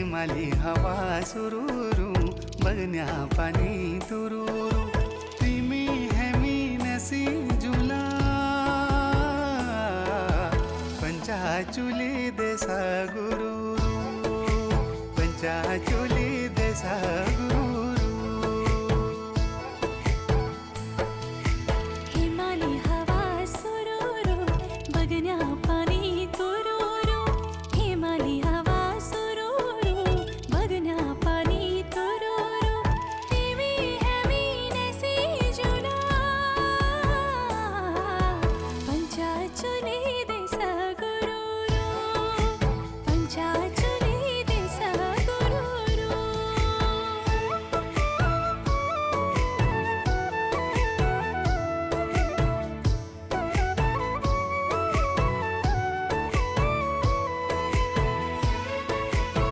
प्रेमाली हवा सुरूरू बगन्या पानी तुरूरू तिमी हेमी नसी जुला पंचाचुली देसा गुरु पंचाचुली